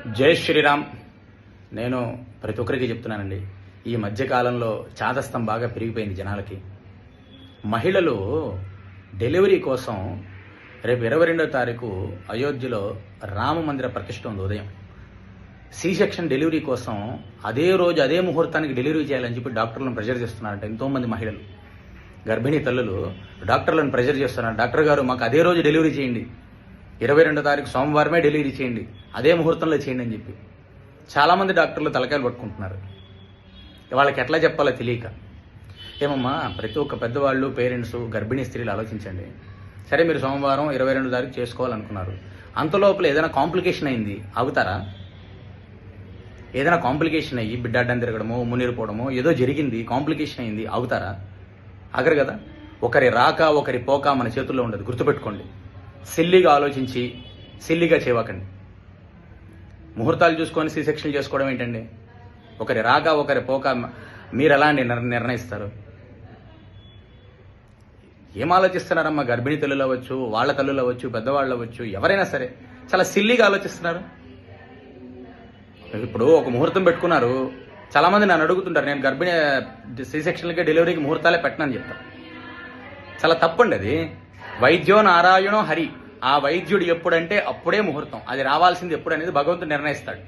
జై శ్రీరామ్. నేను ప్రతి ఒక్కరికి చెప్తున్నానండి, ఈ మధ్యకాలంలో చాదస్తం బాగా పెరిగిపోయింది జనాలకి. మహిళలు డెలివరీ కోసం రేపు 22వ తారీఖు అయోధ్యలో రామ మందిర ప్రతిష్ఠ ఉంది. ఉదయం సి సెక్షన్ డెలివరీ కోసం అదే రోజు అదే ముహూర్తానికి డెలివరీ చేయాలని చెప్పి డాక్టర్లను ప్రెజర్ చేస్తున్నారంట. ఎంతోమంది మహిళలు, గర్భిణీ తల్లులు డాక్టర్లను ప్రెజర్ చేస్తున్నారు. డాక్టర్ గారు, మాకు అదే రోజు డెలివరీ చేయండి, 22వ తారీఖు సోమవారమే డెలివరీ చేయండి, అదే ముహూర్తంలో చేయండి అని చెప్పి చాలామంది డాక్టర్లు తలకాయలు పట్టుకుంటున్నారు. వాళ్ళకి ఎట్లా చెప్పాలో తెలియక. ఏమమ్మా, ప్రతి ఒక్క పెద్దవాళ్ళు, పేరెంట్స్, గర్భిణీ స్త్రీలు ఆలోచించండి. సరే, మీరు సోమవారం 22వ తారీఖు చేసుకోవాలనుకున్నారు, అంతలోపల ఏదైనా కాంప్లికేషన్ అయింది, ఆగుతారా? ఏదైనా కాంప్లికేషన్ అయ్యి బిడ్డ అడ్డం తిరగడమో, మునిరిపోవడమో ఏదో జరిగింది, కాంప్లికేషన్ అయింది, ఆగుతారా? ఆగరు కదా. ఒకరి రాక ఒకరి పోక మన చేతుల్లో ఉండదు, గుర్తుపెట్టుకోండి. సిల్లిగా ఆలోచించి సిల్లిగా చేయకండి. ముహూర్తాలు చూసుకొని సి సెక్షన్లు చేసుకోవడం ఏంటండి? ఒకరి రాక ఒకరి పోక మీరు ఎలా నిర్ణయిస్తారు? ఏం ఆలోచిస్తున్నారమ్మా? గర్భిణీ తల్లులు అవ్వచ్చు, వాళ్ళ తల్లులు అవ్వచ్చు, పెద్దవాళ్ళు అవ్వచ్చు, ఎవరైనా సరే చాలా సిల్లిగా ఆలోచిస్తున్నారు. ఇప్పుడు ఒక ముహూర్తం పెట్టుకున్నారు. చాలా మంది నన్ను అడుగుతుంటారు, నేను గర్భిణీ సి సెక్షన్లకి డెలివరీకి ముహూర్తాలే పెట్టనని చెప్తాను. చాలా తప్పండి అది. వైద్యో నారాయణో హరి. ఆ వైద్యుడు ఎప్పుడంటే అప్పుడే ముహూర్తం, అది రావాల్సింది ఎప్పుడు అనేది భగవంతుడు నిర్ణయిస్తాడు.